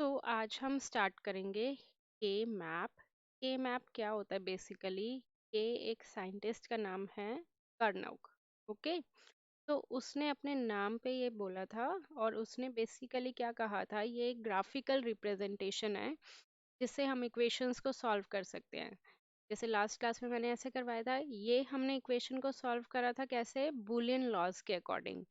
तो आज हम स्टार्ट करेंगे के मैप। के मैप क्या होता है बेसिकली? के एक साइंटिस्ट का नाम है, कर्नौग। ओके, तो उसने अपने नाम पे ये बोला था और उसने बेसिकली क्या कहा था, ये एक ग्राफिकल रिप्रेजेंटेशन है जिससे हम इक्वेशंस को सॉल्व कर सकते हैं। जैसे लास्ट क्लास में मैंने ऐसे करवाया था, ये हमने इक्वेशन को सॉल्व करा था कैसे, बुलियन लॉज के अकॉर्डिंग।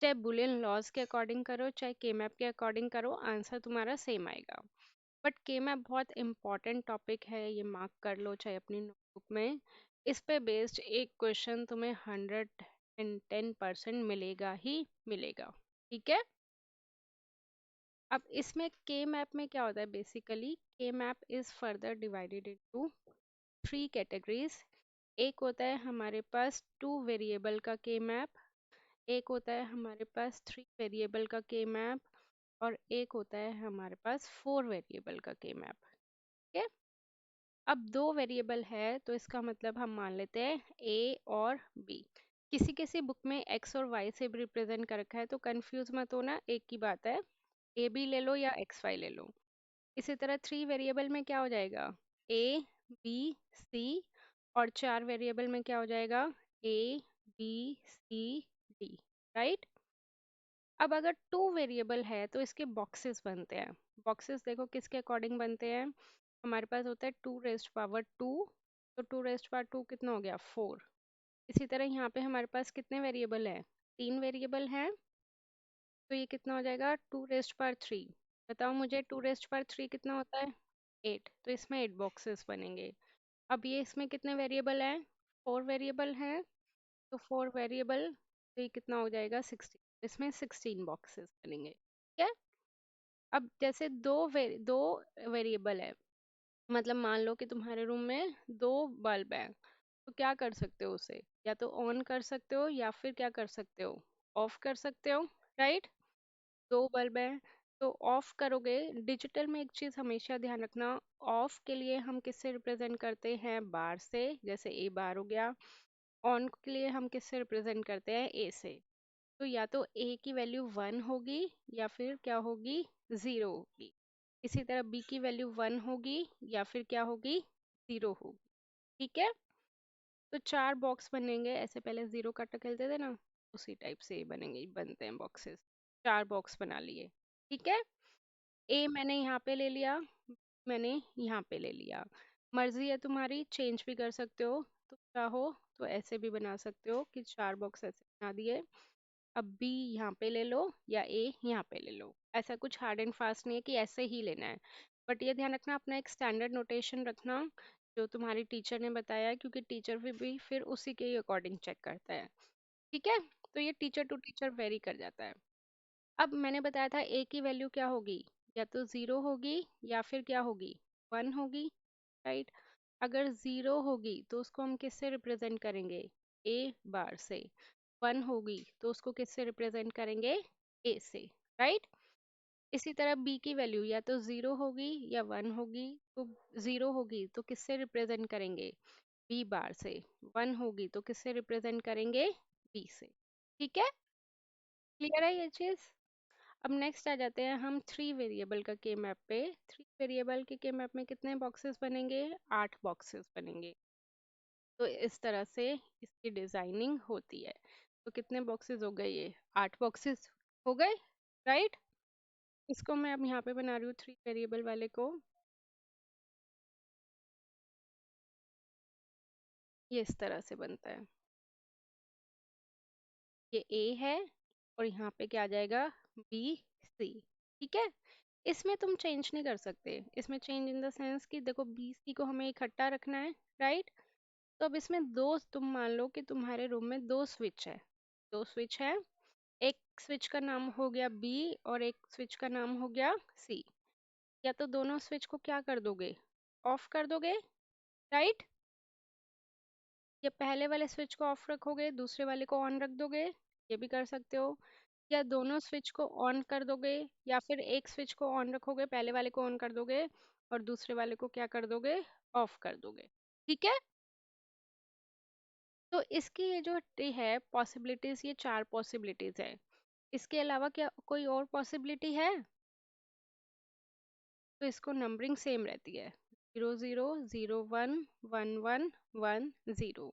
चाहे बुलियन लॉज के अकॉर्डिंग करो चाहे के मैप के अकॉर्डिंग करो, आंसर तुम्हारा सेम आएगा। बट के मैप बहुत इंपॉर्टेंट टॉपिक है, ये मार्क कर लो चाहे अपनी नोटबुक में। इस पे बेस्ड एक क्वेश्चन तुम्हें 110% मिलेगा ही मिलेगा। ठीक है, अब इसमें के मैप में क्या होता है बेसिकली, के map is further divided into three categories. एक होता है हमारे पास टू वेरिएबल का के मैप, एक होता है हमारे पास थ्री वेरिएबल का के मैप, और एक होता है हमारे पास फोर वेरिएबल का के मैप। ठीक है, अब दो वेरिएबल है तो इसका मतलब हम मान लेते हैं ए और बी। किसी किसी बुक में एक्स और वाई से भी रिप्रेजेंट कर रखा है तो कंफ्यूज मत होना, एक ही बात है, ए बी ले लो या एक्स वाई ले लो। इसी तरह थ्री वेरिएबल में क्या हो जाएगा, ए बी सी, और चार वेरिएबल में क्या हो जाएगा, A B C D. Right, अब अगर टू वेरिएबल है तो इसके बॉक्सेस बनते हैं। बॉक्सेस देखो किसके अकॉर्डिंग बनते हैं, हमारे पास होता है टू रेस्ट पावर टू, तो टू रेस्ट पावर टू कितना हो गया, फोर। इसी तरह यहाँ पे हमारे पास कितने वेरिएबल हैं, तीन वेरिएबल हैं, तो ये कितना हो जाएगा, टू रेस्ट पावर थ्री। बताओ मुझे, टू रेस्ट पावर थ्री कितना होता है, एट, तो इसमें एट बॉक्सेस बनेंगे। अब ये इसमें कितने वेरिएबल हैं, फोर वेरिएबल हैं, तो फोर वेरिएबल, तो ये कितना हो जाएगा, 16, इसमें 16 बॉक्सेस बनेंगे। ठीक है, अब जैसे दो वेरिएबल है, मतलब मान लो कि तुम्हारे रूम में दो बल्ब है, तो क्या कर सकते हो उसे, या तो ऑन कर सकते हो या फिर क्या कर सकते हो, ऑफ कर सकते हो। राइट, दो बल्ब है तो ऑफ करोगे। डिजिटल में एक चीज हमेशा ध्यान रखना, ऑफ के लिए हम किससे रिप्रेजेंट करते हैं, बार से, जैसे ए बार हो गया। ऑन के लिए हम किससे रिप्रेजेंट करते हैं, ए से। तो या तो ए की वैल्यू वन होगी या फिर क्या होगी, जीरो होगी। इसी तरह बी की वैल्यू वन होगी या फिर क्या होगी, जीरो होगी। ठीक है, तो चार बॉक्स बनेंगे ऐसे, पहले जीरो कट खेलते थे ना, उसी टाइप से ये बनेंगे, बनते हैं बॉक्सेस। चार बॉक्स बना लिए। ठीक है, ए मैंने यहाँ पे ले लिया, मैंने यहाँ पे ले लिया। मर्जी है तुम्हारी, चेंज भी कर सकते हो, तो चाहो तो ऐसे भी बना सकते हो कि चार बॉक्स ऐसे बना दिए। अब बी यहाँ पे ले लो या ए यहाँ पे ले लो, ऐसा कुछ हार्ड एंड फास्ट नहीं है कि ऐसे ही लेना है। बट ये ध्यान रखना, अपना एक स्टैंडर्ड नोटेशन रखना जो तुम्हारी टीचर ने बताया है, क्योंकि टीचर भी फिर उसी के अकॉर्डिंग चेक करता है। ठीक है, तो ये टीचर टू टीचर वेरी कर जाता है। अब मैंने बताया था ए की वैल्यू क्या होगी, या तो जीरो होगी या फिर क्या होगी, वन होगी। राइट, अगर जीरो होगी तो उसको हम किससे रिप्रेजेंट करेंगे, ए बार से। वन होगी तो उसको किससे रिप्रेजेंट करेंगे, ए से। राइट, इसी तरह बी की वैल्यू या तो जीरो होगी या वन होगी, तो जीरो होगी तो किससे रिप्रेजेंट करेंगे, बी बार से। वन होगी तो किससे रिप्रेजेंट करेंगे, बी से। ठीक है, क्लियर है ये चीज। अब नेक्स्ट आ जाते हैं हम थ्री वेरिएबल का के मैप पे। थ्री वेरिएबल के मैप में कितने बॉक्सेस बनेंगे, आठ बॉक्सेस बनेंगे। तो इस तरह से इसकी डिजाइनिंग होती है। तो कितने बॉक्सेस हो गए, ये आठ बॉक्सेस हो गए। राइट, इसको मैं अब यहाँ पे बना रही हूँ थ्री वेरिएबल वाले को। ये इस तरह से बनता है, ये ए है और यहाँ पे क्या आ जाएगा, बी सी। ठीक है, इसमें तुम चेंज नहीं कर सकते, इसमें चेंज इन द सेंस कि देखो बी सी को हमें इकट्ठा रखना है। राइट, तो अब इसमें दो, तुम मान लो कि तुम्हारे रूम में दो स्विच है, दो स्विच है, एक स्विच का नाम हो गया बी और एक स्विच का नाम हो गया सी। या तो दोनों स्विच को क्या कर दोगे, ऑफ कर दोगे। राइट, या पहले वाले स्विच को ऑफ रखोगे, दूसरे वाले को ऑन रख दोगे, ये भी कर सकते हो। या दोनों स्विच को ऑन कर दोगे, या फिर एक स्विच को ऑन रखोगे, पहले वाले को ऑन कर दोगे और दूसरे वाले को क्या कर दोगे, ऑफ कर दोगे। ठीक है, तो इसकी ये जो है पॉसिबिलिटीज, ये चार पॉसिबिलिटीज है। इसके अलावा क्या कोई और पॉसिबिलिटी है, तो इसको नंबरिंग सेम रहती है, 00 01 11 10।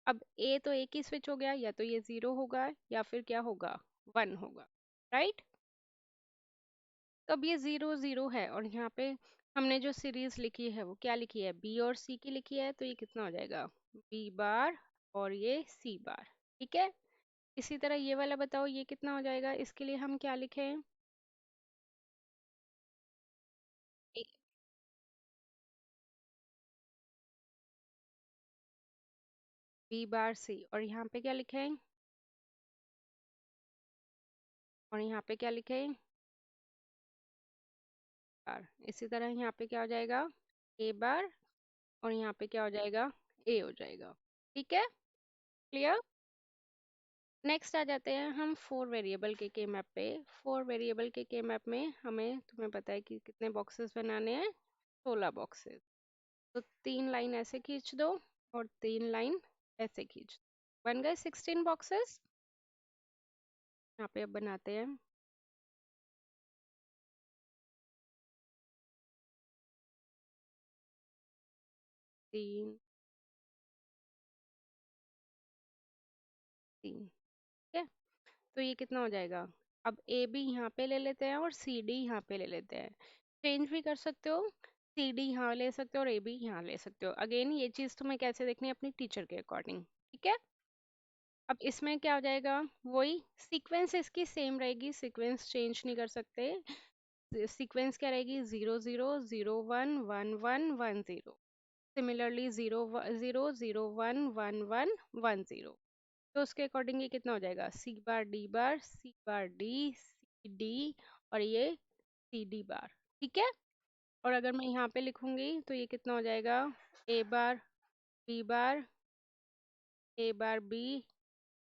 अब ए तो एक ही स्विच हो गया, या तो ये 0 होगा या फिर क्या होगा, 1 होगा, राइट। तो अब ये 0 0 है, और यहाँ पे हमने जो सीरीज लिखी है वो क्या लिखी है, बी और सी की लिखी है, तो ये कितना हो जाएगा, बी बार और ये सी बार, ठीक है। इसी तरह ये वाला बताओ, ये कितना हो जाएगा, इसके लिए हम क्या लिखें, बी बार सी, और यहाँ पे क्या लिखें, और यहाँ पे क्या लिखें, बार। इसी तरह यहाँ पे क्या हो जाएगा, ए बार, और यहाँ पे क्या हो जाएगा, ए हो जाएगा, ठीक है, क्लियर। नेक्स्ट आ जाते हैं हम 4 वेरिएबल के मैप पे। 4 वेरिएबल के मैप में हमें, तुम्हें पता है कि कितने बॉक्सेस बनाने हैं, 16 बॉक्सेस। तो 3 लाइन ऐसे खींच दो और 3 लाइन ऐसे खींच दो, बन गए 16 बॉक्सेस। यहाँ पे अब बनाते हैं, 3 3, ठीक है। तो ये कितना हो जाएगा, अब ए बी यहाँ पे ले लेते हैं और सी डी यहाँ पे ले लेते हैं। चेंज भी कर सकते हो, सी डी यहाँ ले सकते हो और ए बी यहाँ ले सकते हो। अगेन ये चीज़ तुम्हें कैसे देखनी है, अपनी टीचर के अकॉर्डिंग, ठीक है। अब इसमें क्या हो जाएगा, वही सीक्वेंस इसकी सेम रहेगी, सीक्वेंस चेंज नहीं कर सकते। सीक्वेंस क्या रहेगी, 00 01 11 10। सिमिलरली 00 01 11 10। तो उसके अकॉर्डिंग ये कितना हो जाएगा, सी बार डी बार, सी बार डी, सी डी, और ये सी डी बार, ठीक है। और अगर मैं यहाँ पे लिखूंगी तो ये कितना हो जाएगा, a bar b bar, a bar b,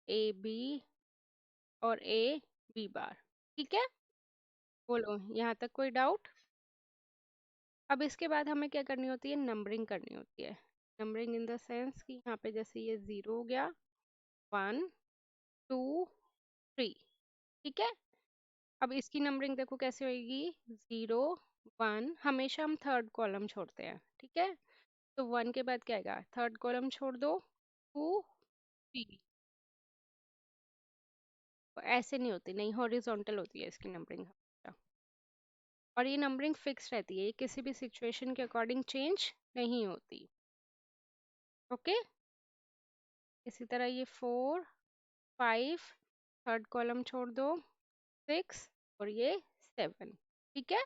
a b, और ए बी बार, ठीक है। बोलो यहाँ तक कोई डाउट। अब इसके बाद हमें क्या करनी होती है, नंबरिंग करनी होती है। नंबरिंग इन द सेंस कि यहाँ पे जैसे ये 0 हो गया, 1 2 3, ठीक है। अब इसकी नंबरिंग देखो कैसे होगी, 0 1, हमेशा हम थर्ड कॉलम छोड़ते हैं, ठीक है। तो 1 के बाद क्या आएगा, थर्ड कॉलम छोड़ दो, 2 3। ऐसे नहीं होती, नहीं, हॉरिजॉन्टल होती है इसकी नंबरिंग हमेशा। और ये नंबरिंग फिक्स रहती है, ये किसी भी सिचुएशन के अकॉर्डिंग चेंज नहीं होती, ओके। इसी तरह ये 4 5, थर्ड कॉलम छोड़ दो, 6, और ये 7, ठीक है।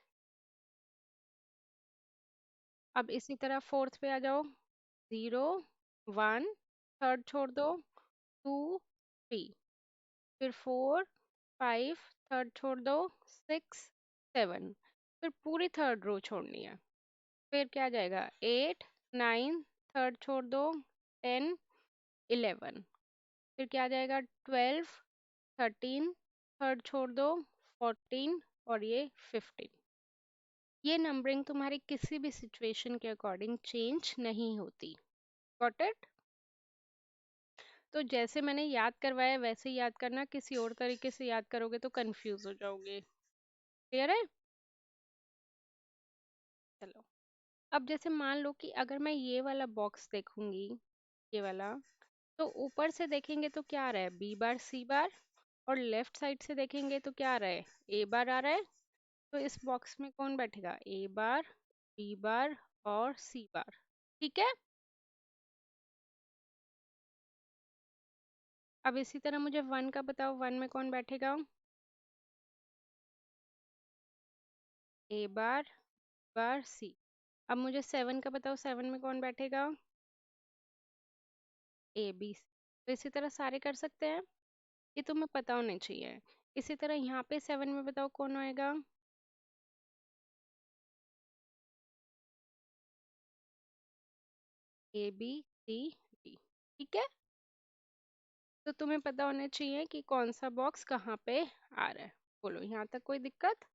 अब इसी तरह फोर्थ पे आ जाओ, 0 1, थर्ड छोड़ दो, 2 3, फिर 4 5, थर्ड छोड़ दो, 6 7, फिर पूरी थर्ड रो छोड़नी है। फिर क्या आ जाएगा, 8 9, थर्ड छोड़ दो, 10 11, फिर क्या आ जाएगा, 12 13, थर्ड छोड़ दो, 14, और ये 15। ये नंबरिंग तुम्हारी किसी भी सिचुएशन के अकॉर्डिंग चेंज नहीं होती, गॉट इट। तो जैसे मैंने याद करवाया वैसे ही याद करना, किसी और तरीके से याद करोगे तो कंफ्यूज हो जाओगे, क्लियर है। चलो, अब जैसे मान लो कि अगर मैं ये वाला बॉक्स देखूंगी, ये वाला, तो ऊपर से देखेंगे तो क्या आ रहा है, बी बार सी बार, और लेफ्ट साइड से देखेंगे तो क्या आ रहा है, ए बार आ रहा है। तो इस बॉक्स में कौन बैठेगा, ए बार, बी बार, और सी बार, ठीक है। अब इसी तरह मुझे 1 का बताओ, 1 में कौन बैठेगा, ए बार सी। अब मुझे 7 का बताओ, 7 में कौन बैठेगा, ए बी सी। तो इसी तरह सारे कर सकते हैं, ये तुम्हें पता होना चाहिए। इसी तरह यहाँ पे 7 में बताओ कौन आएगा, ए बी सी डी, ठीक है। तो तुम्हें पता होना चाहिए कि कौन सा बॉक्स कहाँ पे आ रहा है। बोलो यहाँ तक कोई दिक्कत।